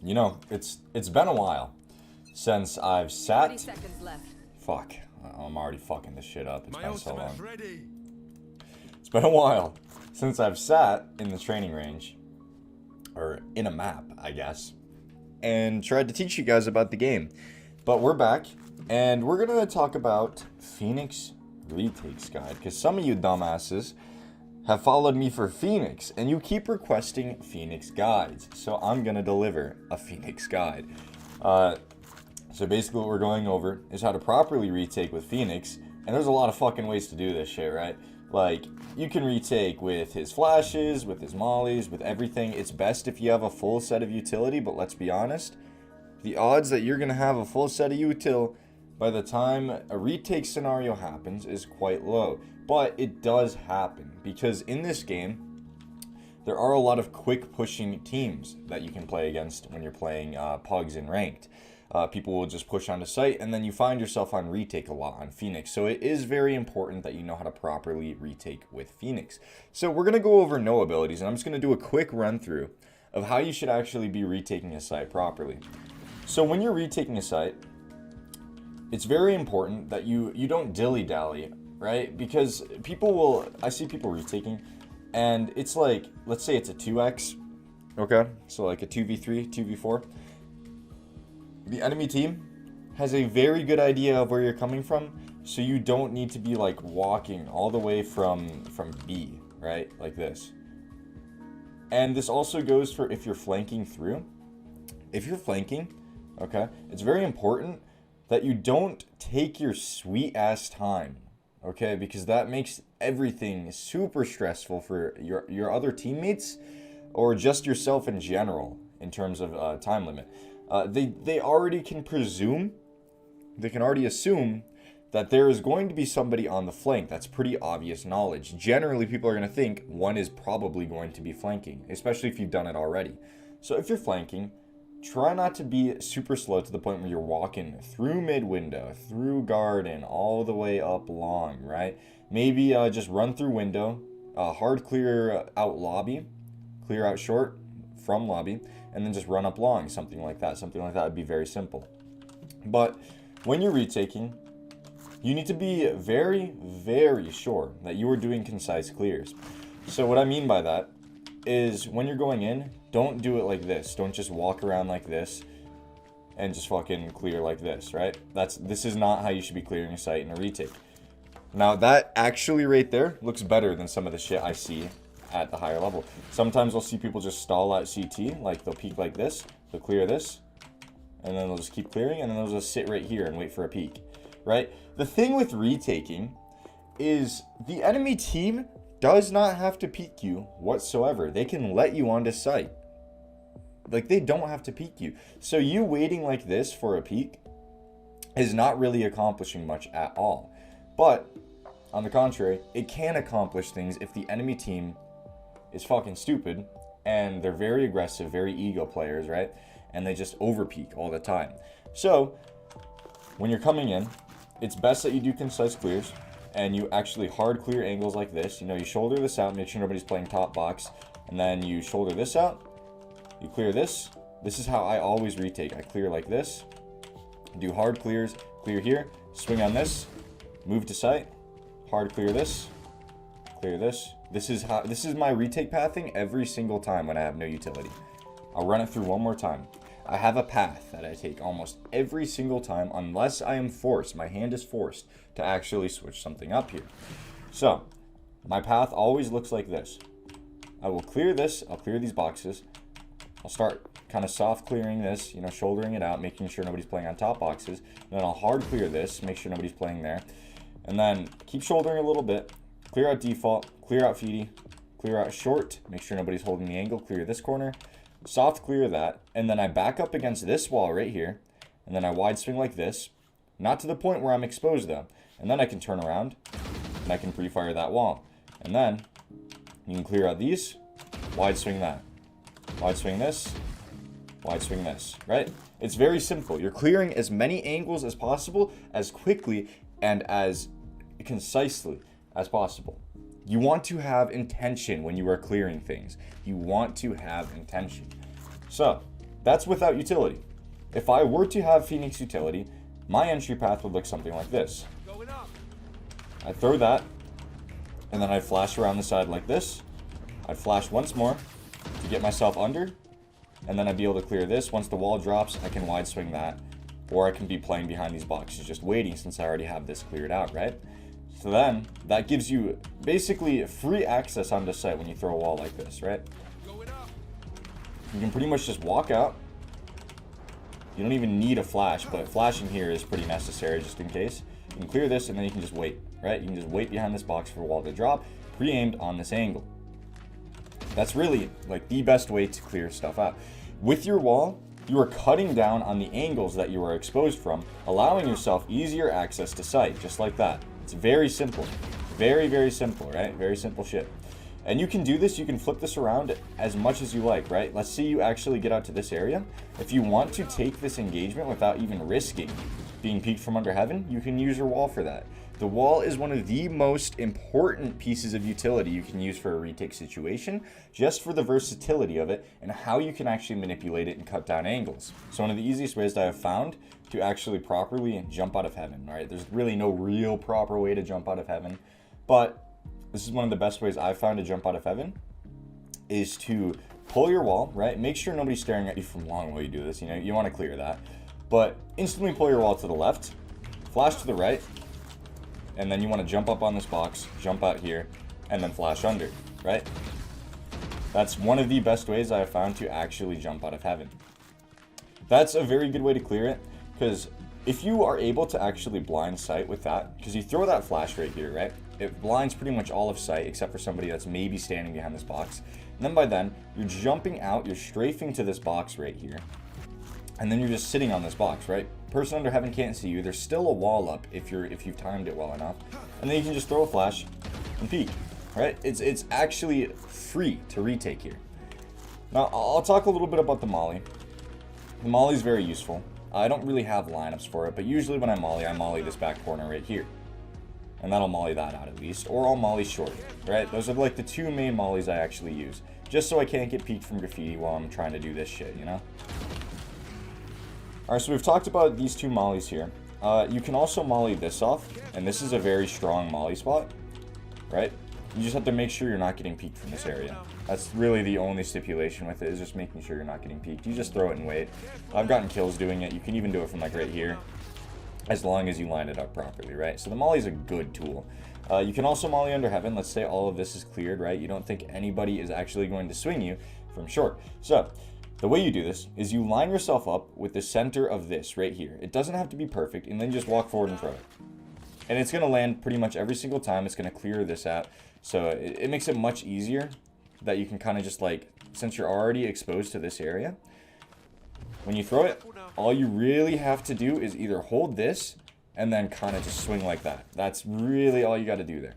You know, it's been a while since I've 30 sat. seconds left. Fuck, I'm already fucking this shit up. It's My been so long. ultimate's ready. It's been a while since I've sat in the training range, or in a map, I guess, and tried to teach you guys about the game. But we're back, and we're gonna talk about Phoenix Retake's guide, because some of you dumbasses have followed me for Phoenix, and you keep requesting Phoenix guides, so I'm gonna deliver a Phoenix guide. So basically what we're going over is how to properly retake with Phoenix, and there's a lot of fucking ways to do this shit, right? Like, you can retake with his flashes, with his mollies, with everything. It's best if you have a full set of utility, but let's be honest, the odds that you're gonna have a full set of util by the time a retake scenario happens is quite low. But it does happen, because in this game, there are a lot of quick pushing teams that you can play against when you're playing Pugs in Ranked. People will just push onto site, and then you find yourself on retake a lot on Phoenix. So it is very important that you know how to properly retake with Phoenix. So we're going to go over no abilities, and I'm just going to do a quick run through of how you should actually be retaking a site properly. So when you're retaking a site, it's very important that you don't dilly-dally, right? Because I see people retaking, and it's like, let's say it's a 2x, okay? So like a 2v3, 2v4. The enemy team has a very good idea of where you're coming from, so you don't need to be like walking all the way from B, right? Like this. And this also goes for if you're flanking through. If you're flanking, okay, it's very important that you don't take your sweet ass time, okay? Because that makes everything super stressful for your other teammates or just yourself in general in terms of time limit. They already can presume, they can already assume that there is going to be somebody on the flank. That's pretty obvious knowledge. Generally, people are going to think one is probably going to be flanking, especially if you've done it already. So if you're flanking, try not to be super slow to the point where you're walking through mid window, through garden, all the way up long, right? Maybe just run through window, hard clear out lobby, clear out short from lobby, and then just run up long, something like that. Something like that would be very simple. But when you're retaking, you need to be very, very sure that you are doing concise clears. So what I mean by that is when you're going in, don't do it like this. Don't just walk around like this and just fucking clear like this, right? This is not how you should be clearing a site in a retake. Now that actually right there looks better than some of the shit I see at the higher level. Sometimes I'll see people just stall at CT, like they'll peek like this, they'll clear this, and then they'll just keep clearing, and then they'll just sit right here and wait for a peek, right? The thing with retaking is the enemy team does not have to peek you whatsoever. They can let you onto site. Like, they don't have to peek you. So you waiting like this for a peek is not really accomplishing much at all. But on the contrary, it can accomplish things if the enemy team is fucking stupid and they're very aggressive, very ego players, right? And they just over peek all the time. So when you're coming in, it's best that you do concise clears and you actually hard clear angles like this. You know, you shoulder this out, make sure nobody's playing top box, and then you shoulder this out, you clear this. This is how I always retake. I clear like this, do hard clears, clear here, swing on this, move to site, hard clear this, clear this. This is my retake pathing every single time when I have no utility. I'll run it through one more time. I have a path that I take almost every single time unless I am forced, my hand is forced to actually switch something up here. So my path always looks like this. I will clear this, I'll clear these boxes. I'll start kind of soft clearing this, you know, shouldering it out, making sure nobody's playing on top boxes. And then I'll hard clear this, make sure nobody's playing there. And then keep shouldering a little bit, clear out default, clear out feedy, clear out short, make sure nobody's holding the angle, clear this corner, soft clear that, and then I back up against this wall right here, and then I wide swing like this, not to the point where I'm exposed though, and then I can turn around, and I can pre-fire that wall, and then you can clear out these, wide swing that, wide swing this, wide swing this, right? It's very simple. You're clearing as many angles as possible, as quickly, and as concisely as possible. You want to have intention when you are clearing things. You want to have intention. So, That's without utility. If I were to have Phoenix utility, my entry path would look something like this. I'd throw that, and then I'd flash around the side like this. I'd flash once more to get myself under, and then I'd be able to clear this. Once the wall drops, I can wide swing that, or I can be playing behind these boxes just waiting since I already have this cleared out, right? So then, that gives you basically free access onto site when you throw a wall like this, right? You can pretty much just walk out. You don't even need a flash, but flashing here is pretty necessary just in case. You can clear this, and then you can just wait, right? You can just wait behind this box for a wall to drop, pre-aimed on this angle. That's really like the best way to clear stuff out. With your wall, you are cutting down on the angles that you are exposed from, allowing yourself easier access to site, just like that. It's very simple. Very, very simple, right? Very simple shit. And you can do this, you can flip this around as much as you like, right? Let's say you actually get out to this area. If you want to take this engagement without even risking being peeked from under heaven, you can use your wall for that. The wall is one of the most important pieces of utility you can use for a retake situation, just for the versatility of it and how you can actually manipulate it and cut down angles. So one of the easiest ways that I've found to actually properly jump out of heaven, right? There's really no real proper way to jump out of heaven, but this is one of the best ways I've found to jump out of heaven, is to pull your wall, right? Make sure nobody's staring at you from long while you do this. You know, you want to clear that. But instantly pull your wall to the left, flash to the right, and then you want to jump up on this box, jump out here, and then flash under, right? That's one of the best ways I have found to actually jump out of heaven. That's a very good way to clear it, because if you are able to actually blind sight with that, because you throw that flash right here, right? It blinds pretty much all of sight except for somebody that's maybe standing behind this box. And then by then, you're jumping out, you're strafing to this box right here. And then you're just sitting on this box, right? Person under heaven can't see you. There's still a wall up if you've timed it well enough. And then you can just throw a flash and peek, right? It's actually free to retake here. Now, I'll talk a little bit about the molly. The molly is very useful. I don't really have lineups for it, but usually when I molly this back corner right here. And that'll molly that out at least, or I'll molly short, right? Those are like the two main mollies I actually use, just so I can't get peeked from graffiti while I'm trying to do this shit, you know? Alright, so we've talked about these two mollies here. You can also molly this off, and this is a very strong molly spot, right? You just have to make sure you're not getting peeked from this area. That's really the only stipulation with it, is just making sure you're not getting peeked. You just throw it and wait. I've gotten kills doing it. You can even do it from like right here, as long as you line it up properly, right? So the molly is a good tool. You can also molly under heaven. Let's say all of this is cleared, right? You don't think anybody is actually going to swing you from short. So the way you do this is you line yourself up with the center of this right here. It doesn't have to be perfect, and then just walk forward and throw it. And it's going to land pretty much every single time. It's going to clear this out. So it makes it much easier that you can kind of just like, since you're already exposed to this area, when you throw it, all you really have to do is either hold this and then kind of just swing like that. That's really all you got to do there.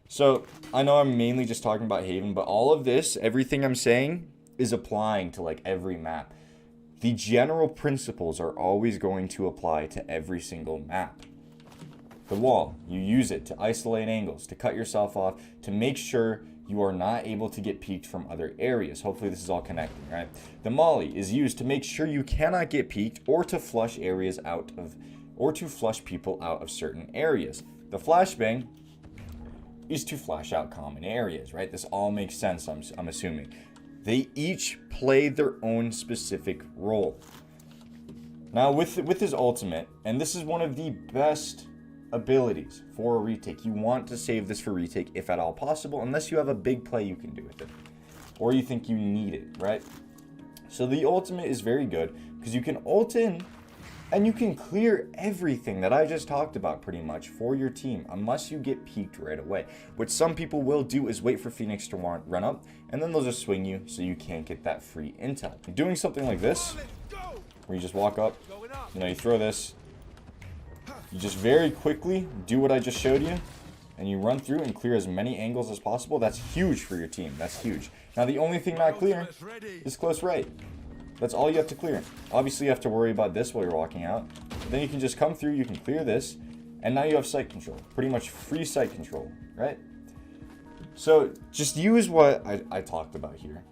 So I know I'm mainly just talking about Haven, but all of this, everything I'm saying is applying to like every map. The general principles are always going to apply to every single map. The wall, you use it to isolate angles, to cut yourself off, to make sure you are not able to get peeked from other areas. Hopefully this is all connecting, right? The molly is used to make sure you cannot get peeked, or to flush areas out of, or to flush people out of certain areas. The flashbang is to flash out common areas, right? This all makes sense, I'm assuming. They each play their own specific role. Now with his ultimate, and this is one of the best abilities for a retake. You want to save this for retake if at all possible, unless you have a big play you can do with it, or you think you need it, right? So the ultimate is very good because you can ult in and you can clear everything that I just talked about pretty much for your team, unless you get peeked right away. What some people will do is wait for Phoenix to run up, and then they'll just swing you so you can't get that free intel. Doing something like this, where you just walk up, you know, you throw this, you just very quickly do what I just showed you, and you run through and clear as many angles as possible. That's huge for your team. That's huge. Now the only thing not clear is close right. That's all you have to clear. Obviously you have to worry about this while you're walking out. But then you can just come through, you can clear this, and now you have sight control. Pretty much free sight control, right? So just use what I talked about here.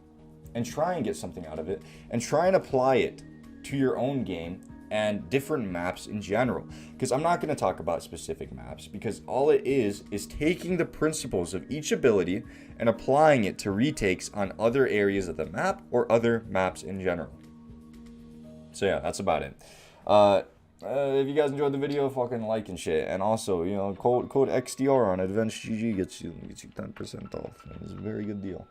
and try and get something out of it, and try and apply it to your own game and different maps in general. Because I'm not going to talk about specific maps, because all it is taking the principles of each ability and applying it to retakes on other areas of the map or other maps in general. So yeah, that's about it. If you guys enjoyed the video, fucking like and shit. And also, you know, code XDR on Advanced GG gets you 10% off. It's a very good deal.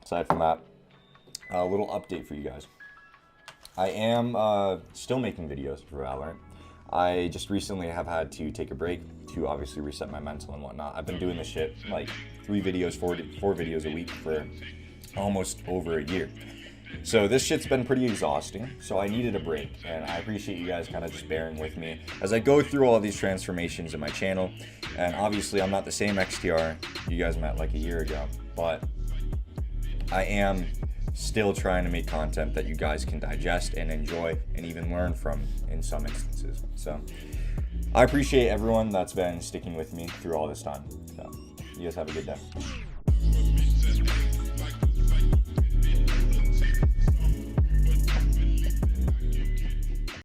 Aside from that, a little update for you guys. I am still making videos for Valorant. I just recently have had to take a break to obviously reset my mental and whatnot. I've been doing this shit like 4 videos a week for almost over a year. So this shit's been pretty exhausting, so I needed a break, and I appreciate you guys kind of just bearing with me as I go through all these transformations in my channel. And obviously I'm not the same XTR you guys met like a year ago, but I am still trying to make content that you guys can digest and enjoy and even learn from in some instances. So I appreciate everyone that's been sticking with me through all this time. So you guys have a good day.